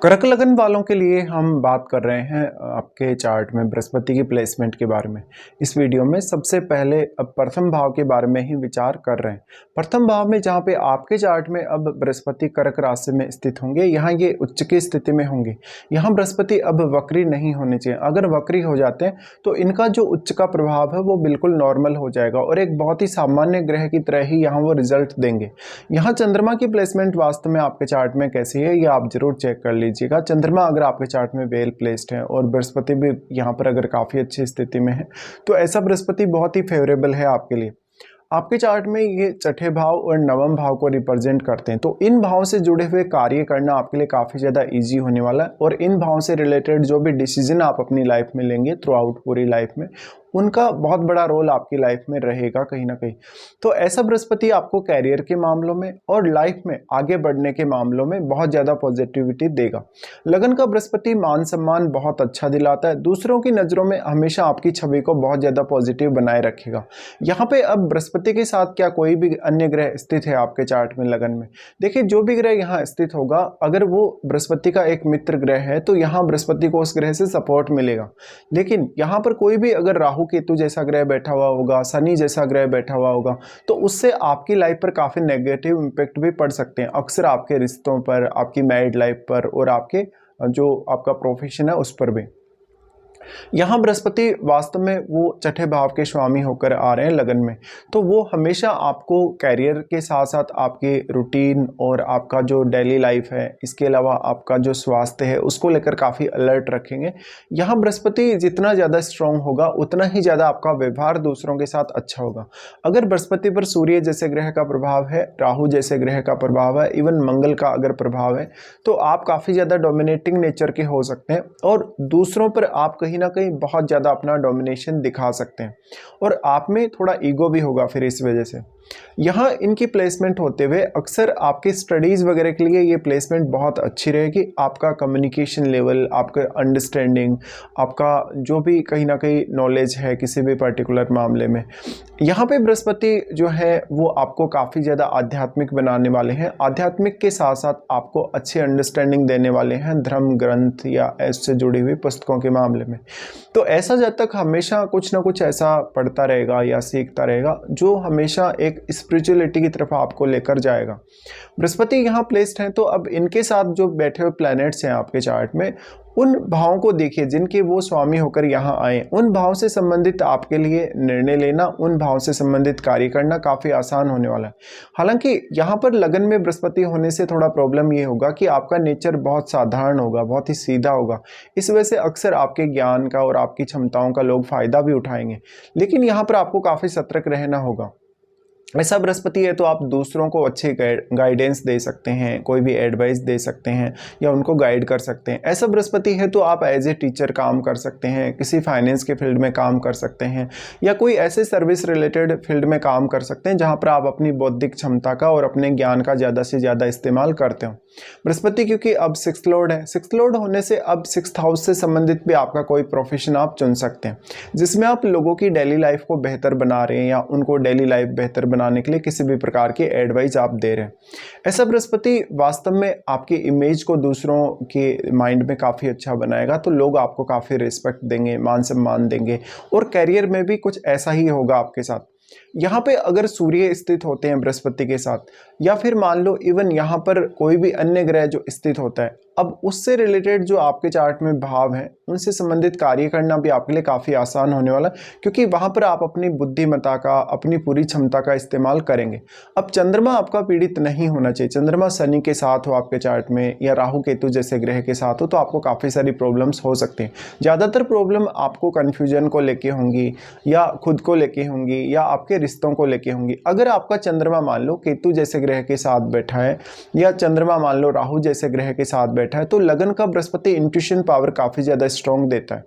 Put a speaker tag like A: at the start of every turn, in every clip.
A: कर्क लगन वालों के लिए हम बात कर रहे हैं आपके चार्ट में बृहस्पति की प्लेसमेंट के बारे में। इस वीडियो में सबसे पहले अब प्रथम भाव के बारे में ही विचार कर रहे हैं। प्रथम भाव में जहां पे आपके चार्ट में अब बृहस्पति कर्क राशि में स्थित होंगे, यहाँ ये उच्च की स्थिति में होंगे। यहाँ बृहस्पति अब वक्री नहीं होने चाहिए। अगर वक्री हो जाते हैं तो इनका जो उच्च का प्रभाव है वो बिल्कुल नॉर्मल हो जाएगा और एक बहुत ही सामान्य ग्रह की तरह ही यहाँ वो रिजल्ट देंगे। यहाँ चंद्रमा की प्लेसमेंट वास्तव में आपके चार्ट में कैसी है ये आप जरूर चेक कर लीजिएगा। चंद्रमा अगर आपके चार्ट में वेल प्लेस्ड है और बृहस्पति भी यहाँ पर अगर काफ़ी अच्छी स्थिति में है तो ऐसा बृहस्पति बहुत ही फेवरेबल है आपके लिए। आपके चार्ट में ये छठे भाव और नवम भाव को रिप्रेजेंट करते हैं, तो इन भाव से जुड़े हुए कार्य करना आपके लिए काफ़ी ज़्यादा इजी होने वाला है और इन भाव से रिलेटेड जो भी डिसीजन आप अपनी लाइफ में लेंगे थ्रू आउट पूरी लाइफ में, उनका बहुत बड़ा रोल आपकी लाइफ में रहेगा कहीं ना कहीं। तो ऐसा बृहस्पति आपको कैरियर के मामलों में और लाइफ में आगे बढ़ने के मामलों में बहुत ज़्यादा पॉजिटिविटी देगा। लगन का बृहस्पति मान सम्मान बहुत अच्छा दिलाता है, दूसरों की नज़रों में हमेशा आपकी छवि को बहुत ज़्यादा पॉजिटिव बनाए रखेगा। यहाँ पे अब बृहस्पति के साथ क्या कोई भी अन्य ग्रह स्थित है आपके चार्ट में लगन में? देखिए, जो भी ग्रह यहाँ स्थित होगा अगर वो बृहस्पति का एक मित्र ग्रह है तो यहाँ बृहस्पति को उस ग्रह से सपोर्ट मिलेगा। लेकिन यहाँ पर कोई भी अगर राहु केतु जैसा ग्रह बैठा हुआ होगा, शनि जैसा ग्रह बैठा हुआ होगा, तो उससे आपकी लाइफ पर काफ़ी नेगेटिव इम्पैक्ट भी पड़ सकते हैं, अक्सर आपके रिश्तों पर, आपकी मैरिड लाइफ पर और आपके जो आपका प्रोफेशन है उस पर भी। यहाँ बृहस्पति वास्तव में वो छठे भाव के स्वामी होकर आ रहे हैं लगन में, तो वो हमेशा आपको कैरियर के साथ साथ आपके रूटीन और आपका जो डेली लाइफ है, इसके अलावा आपका जो स्वास्थ्य है उसको लेकर काफ़ी अलर्ट रखेंगे। यहाँ बृहस्पति जितना ज़्यादा स्ट्रॉन्ग होगा उतना ही ज़्यादा आपका व्यवहार दूसरों के साथ अच्छा होगा। अगर बृहस्पति पर सूर्य जैसे ग्रह का प्रभाव है, राहु जैसे ग्रह का प्रभाव है, इवन मंगल का अगर प्रभाव है, तो आप काफ़ी ज़्यादा डोमिनेटिंग नेचर के हो सकते हैं और दूसरों पर आप कहीं ना कहीं बहुत ज़्यादा अपना डोमिनेशन दिखा सकते हैं और आप में थोड़ा ईगो भी होगा फिर इस वजह से। यहाँ इनकी प्लेसमेंट होते हुए अक्सर आपके स्टडीज़ वगैरह के लिए ये प्लेसमेंट बहुत अच्छी रहेगी। आपका कम्युनिकेशन लेवल, आपका अंडरस्टैंडिंग, आपका जो भी कहीं ना कहीं नॉलेज है किसी भी पर्टिकुलर मामले में, यहाँ पे बृहस्पति जो है वो आपको काफ़ी ज़्यादा आध्यात्मिक बनाने वाले हैं। आध्यात्मिक के साथ साथ आपको अच्छी अंडरस्टैंडिंग देने वाले हैं धर्म ग्रंथ या ऐसे जुड़ी हुई पुस्तकों के मामले में। तो ऐसा जब तक हमेशा कुछ ना कुछ ऐसा पढ़ता रहेगा या सीखता रहेगा जो हमेशा एक स्पिरिचुअलिटी की तरफ आपको लेकर जाएगा। बृहस्पति यहाँ प्लेस्ड हैं तो अब इनके साथ जो बैठे हुए प्लैनेट्स हैं आपके चार्ट में, उन भावों को देखिए जिनके वो स्वामी होकर यहाँ आए। उन भाव से संबंधित आपके लिए निर्णय लेना, उन भाव से संबंधित कार्य करना काफ़ी आसान होने वाला है। हालांकि यहाँ पर लगन में बृहस्पति होने से थोड़ा प्रॉब्लम ये होगा कि आपका नेचर बहुत साधारण होगा, बहुत ही सीधा होगा। इस वजह से अक्सर आपके ज्ञान का और आपकी क्षमताओं का लोग फायदा भी उठाएंगे, लेकिन यहाँ पर आपको काफ़ी सतर्क रहना होगा। ऐसा बृहस्पति है तो आप दूसरों को अच्छे गाइडेंस दे सकते हैं, कोई भी एडवाइस दे सकते हैं या उनको गाइड कर सकते हैं। ऐसा बृहस्पति है तो आप एज ए टीचर काम कर सकते हैं, किसी फाइनेंस के फील्ड में काम कर सकते हैं या कोई ऐसे सर्विस रिलेटेड फील्ड में काम कर सकते हैं जहां पर आप अपनी बौद्धिक क्षमता का और अपने ज्ञान का ज़्यादा से ज़्यादा इस्तेमाल करते हो। बृहस्पति क्योंकि अब सिक्स्थ लॉर्ड है, सिक्स्थ लॉर्ड होने से अब सिक्स्थ हाउस से संबंधित भी आपका कोई प्रोफेशन आप चुन सकते हैं जिसमें आप लोगों की डेली लाइफ को बेहतर बना रहे हैं या उनको डेली लाइफ बेहतर बनाने के लिए किसी भी प्रकार की एडवाइस आप दे रहे हैं। ऐसा बृहस्पति वास्तव में आपकी इमेज को दूसरों के माइंड में काफ़ी अच्छा बनाएगा, तो लोग आपको काफ़ी रिस्पेक्ट देंगे, मान सम्मान देंगे और कैरियर में भी कुछ ऐसा ही होगा आपके साथ। यहाँ पे अगर सूर्य स्थित होते हैं बृहस्पति के साथ या फिर मान लो इवन यहाँ पर कोई भी अन्य ग्रह जो स्थित होता है, अब उससे रिलेटेड जो आपके चार्ट में भाव हैं उनसे संबंधित कार्य करना भी आपके लिए काफ़ी आसान होने वाला, क्योंकि वहाँ पर आप अपनी बुद्धिमत्ता का, अपनी पूरी क्षमता का इस्तेमाल करेंगे। अब चंद्रमा आपका पीड़ित नहीं होना चाहिए। चंद्रमा शनि के साथ हो आपके चार्ट में या राहु केतु जैसे ग्रह के साथ हो तो आपको काफ़ी सारी प्रॉब्लम्स हो सकती हैं। ज़्यादातर प्रॉब्लम आपको कन्फ्यूजन को लेके होंगी या खुद को लेके होंगी या आपके रिश्तों को लेके होंगी। अगर आपका चंद्रमा मान लो केतु जैसे ग्रह के साथ बैठा है या चंद्रमा मान लो राहु जैसे ग्रह के साथ बैठा है, तो लगन का बृहस्पति इंट्यूशन पावर काफ़ी ज़्यादा स्ट्रॉन्ग देता है।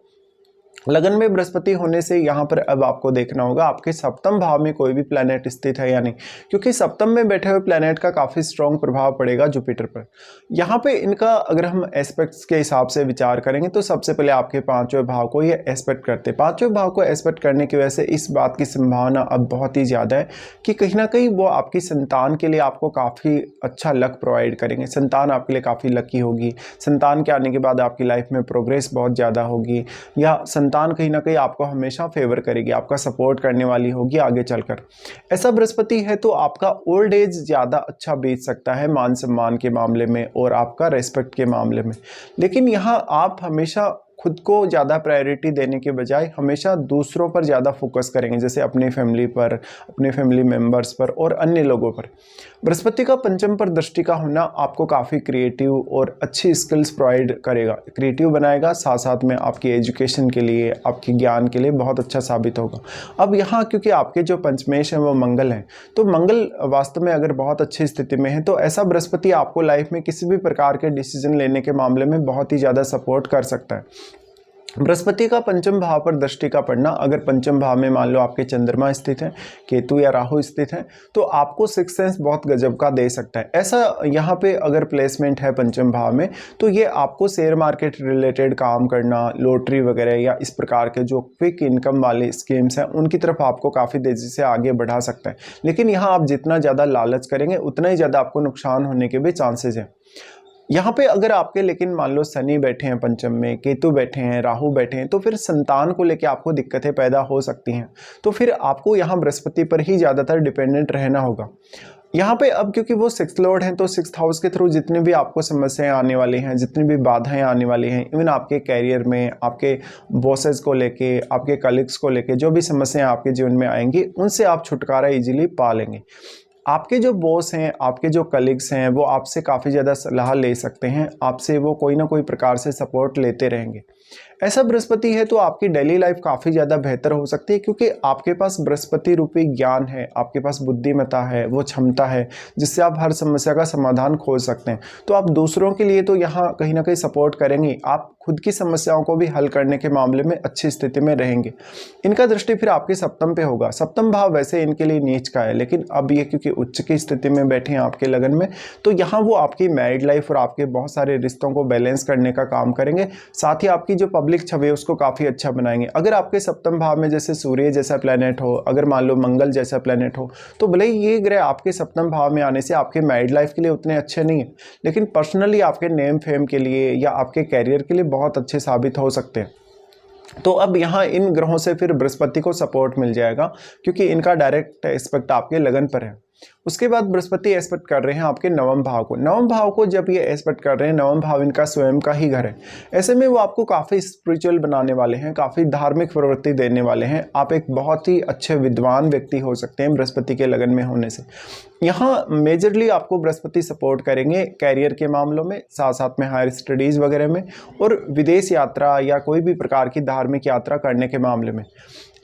A: लगन में बृहस्पति होने से यहाँ पर अब आपको देखना होगा आपके सप्तम भाव में कोई भी प्लैनेट स्थित है या नहीं, क्योंकि सप्तम में बैठे हुए प्लैनेट का काफ़ी स्ट्रॉन्ग प्रभाव पड़ेगा जुपिटर पर। यहाँ पे इनका अगर हम एस्पेक्ट्स के हिसाब से विचार करेंगे तो सबसे पहले आपके पांचवें भाव को ये एस्पेक्ट करते हैं। पांचवें भाव को एस्पेक्ट करने की वजह से इस बात की संभावना अब बहुत ही ज़्यादा है कि कहीं ना कहीं वो आपकी संतान के लिए आपको काफ़ी अच्छा लक प्रोवाइड करेंगे। संतान आपके लिए काफ़ी लकी होगी, संतान के आने के बाद आपकी लाइफ में प्रोग्रेस बहुत ज़्यादा होगी, या संतान कहीं ना कहीं आपको हमेशा फेवर करेगी, आपका सपोर्ट करने वाली होगी आगे चलकर। ऐसा बृहस्पति है तो आपका ओल्ड एज ज़्यादा अच्छा बीत सकता है मान सम्मान के मामले में और आपका रेस्पेक्ट के मामले में। लेकिन यहाँ आप हमेशा खुद को ज़्यादा प्रायोरिटी देने के बजाय हमेशा दूसरों पर ज़्यादा फोकस करेंगे, जैसे अपनी फैमिली पर, अपने फैमिली मेम्बर्स पर और अन्य लोगों पर। बृहस्पति का पंचम पर दृष्टि का होना आपको काफ़ी क्रिएटिव और अच्छी स्किल्स प्रोवाइड करेगा, क्रिएटिव बनाएगा, साथ साथ में आपकी एजुकेशन के लिए, आपके ज्ञान के लिए बहुत अच्छा साबित होगा। अब यहाँ क्योंकि आपके जो पंचमेश हैं वो मंगल हैं, तो मंगल वास्तव में अगर बहुत अच्छी स्थिति में है तो ऐसा बृहस्पति आपको लाइफ में किसी भी प्रकार के डिसीजन लेने के मामले में बहुत ही ज़्यादा सपोर्ट कर सकता है। बृहस्पति का पंचम भाव पर दृष्टि का पड़ना, अगर पंचम भाव में मान लो आपके चंद्रमा स्थित है, केतु या राहु स्थित है, तो आपको सिक्स सेंस बहुत गजब का दे सकता है। ऐसा यहाँ पे अगर प्लेसमेंट है पंचम भाव में तो ये आपको शेयर मार्केट रिलेटेड काम करना, लॉटरी वगैरह या इस प्रकार के जो क्विक इनकम वाली स्कीम्स हैं उनकी तरफ आपको काफ़ी तेज़ी से आगे बढ़ा सकता है। लेकिन यहाँ आप जितना ज़्यादा लालच करेंगे उतना ही ज़्यादा आपको नुकसान होने के भी चांसेस हैं। यहाँ पे अगर आपके लेकिन मान लो शनि बैठे हैं पंचम में, केतु बैठे हैं, राहु बैठे हैं, तो फिर संतान को लेके आपको दिक्कतें पैदा हो सकती हैं। तो फिर आपको यहाँ बृहस्पति पर ही ज़्यादातर डिपेंडेंट रहना होगा। यहाँ पे अब क्योंकि वो सिक्स्थ लॉर्ड हैं तो सिक्स्थ हाउस के थ्रू जितनी भी आपको समस्याएं आने वाली हैं, जितनी भी बाधाएं आने वाली हैं, इवन आपके कैरियर में, आपके बॉसेस को लेके, आपके कलीग्स को लेके जो भी समस्याएं आपके जीवन में आएंगी उनसे आप छुटकारा इजीली पा लेंगे। आपके जो बॉस हैं, आपके जो कलीग्स हैं, वो आपसे काफ़ी ज़्यादा सलाह ले सकते हैं, आपसे वो कोई ना कोई प्रकार से सपोर्ट लेते रहेंगे। ऐसा बृहस्पति है तो आपकी डेली लाइफ काफ़ी ज़्यादा बेहतर हो सकती है, क्योंकि आपके पास बृहस्पति रूपी ज्ञान है, आपके पास बुद्धिमत्ता है, वो क्षमता है जिससे आप हर समस्या का समाधान खोज सकते हैं। तो आप दूसरों के लिए तो यहाँ कहीं ना कहीं सपोर्ट करेंगे, आप खुद की समस्याओं को भी हल करने के मामले में अच्छी स्थिति में रहेंगे। इनका दृष्टि फिर आपके सप्तम पे होगा। सप्तम भाव वैसे इनके लिए नीच का है, लेकिन अब ये क्योंकि उच्च की स्थिति में बैठे हैं आपके लगन में, तो यहाँ वो आपकी मैरिड लाइफ और आपके बहुत सारे रिश्तों को बैलेंस करने का काम करेंगे। साथ ही आपकी जो पब्लिक छवि है उसको काफ़ी अच्छा बनाएंगे। अगर आपके सप्तम भाव में जैसे सूर्य जैसा प्लेनेट हो, अगर मान लो मंगल जैसा प्लेनेट हो, तो भले ही ये ग्रह आपके सप्तम भाव में आने से आपके मैरिड लाइफ के लिए उतने अच्छे नहीं है, लेकिन पर्सनली आपके नेम फेम के लिए या आपके कैरियर के लिए बहुत अच्छे साबित हो सकते हैं। तो अब यहाँ इन ग्रहों से फिर बृहस्पति को सपोर्ट मिल जाएगा, क्योंकि इनका डायरेक्ट एस्पेक्ट आपके लगन पर है। उसके बाद बृहस्पति एस्पेक्ट कर रहे हैं आपके नवम भाव को। नवम भाव को जब ये एस्पेक्ट कर रहे हैं, नवम भाव इनका स्वयं का ही घर है, ऐसे में वो आपको काफ़ी स्पिरिचुअल बनाने वाले हैं, काफ़ी धार्मिक प्रवृत्ति देने वाले हैं। आप एक बहुत ही अच्छे विद्वान व्यक्ति हो सकते हैं बृहस्पति के लगन में होने से। यहाँ मेजरली आपको बृहस्पति सपोर्ट करेंगे कैरियर के मामलों में, साथ साथ में हायर स्टडीज़ वगैरह में, और विदेश यात्रा या कोई भी प्रकार की धार्मिक यात्रा करने के मामले में।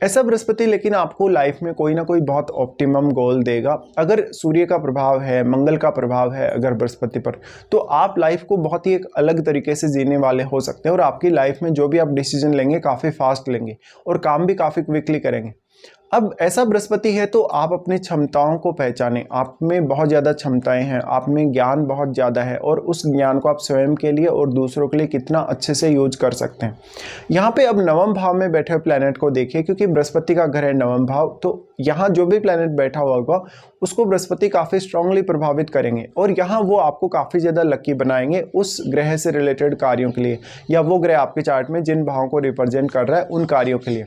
A: ऐसा बृहस्पति लेकिन आपको लाइफ में कोई ना कोई बहुत ऑप्टिमम गोल देगा। अगर सूर्य का प्रभाव है, मंगल का प्रभाव है अगर बृहस्पति पर, तो आप लाइफ को बहुत ही एक अलग तरीके से जीने वाले हो सकते हैं, और आपकी लाइफ में जो भी आप डिसीजन लेंगे काफ़ी फास्ट लेंगे और काम भी काफ़ी क्विकली करेंगे। अब ऐसा बृहस्पति है तो आप अपनी क्षमताओं को पहचानें। आप में बहुत ज़्यादा क्षमताएं हैं, आप में ज्ञान बहुत ज़्यादा है, और उस ज्ञान को आप स्वयं के लिए और दूसरों के लिए कितना अच्छे से यूज कर सकते हैं। यहाँ पे अब नवम भाव में बैठे हुए प्लैनेट को देखिए, क्योंकि बृहस्पति का घर है नवम भाव, तो यहाँ जो भी प्लैनेट बैठा हुआ होगा उसको बृहस्पति काफ़ी स्ट्रांगली प्रभावित करेंगे, और यहाँ वो आपको काफ़ी ज़्यादा लकी बनाएंगे उस ग्रह से रिलेटेड कार्यों के लिए, या वो ग्रह आपके चार्ट में जिन भावों को रिप्रेजेंट कर रहा है उन कार्यों के लिए।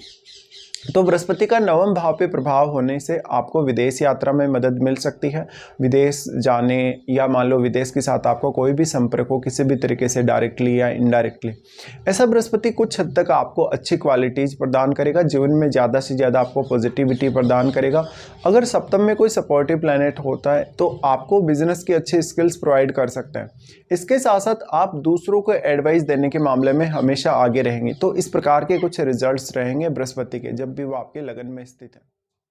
A: तो बृहस्पति का नवम भाव पे प्रभाव होने से आपको विदेश यात्रा में मदद मिल सकती है, विदेश जाने, या मान लो विदेश के साथ आपको कोई भी संपर्क हो किसी भी तरीके से डायरेक्टली या इनडायरेक्टली। ऐसा बृहस्पति कुछ हद तक आपको अच्छी क्वालिटीज़ प्रदान करेगा, जीवन में ज़्यादा से ज़्यादा आपको पॉजिटिविटी प्रदान करेगा। अगर सप्तम में कोई सपोर्टिव प्लैनेट होता है तो आपको बिजनेस की अच्छी स्किल्स प्रोवाइड कर सकता है। इसके साथ साथ आप दूसरों को एडवाइस देने के मामले में हमेशा आगे रहेंगे। तो इस प्रकार के कुछ रिजल्ट्स रहेंगे बृहस्पति के जब भी वो आपके लगन में स्थित है।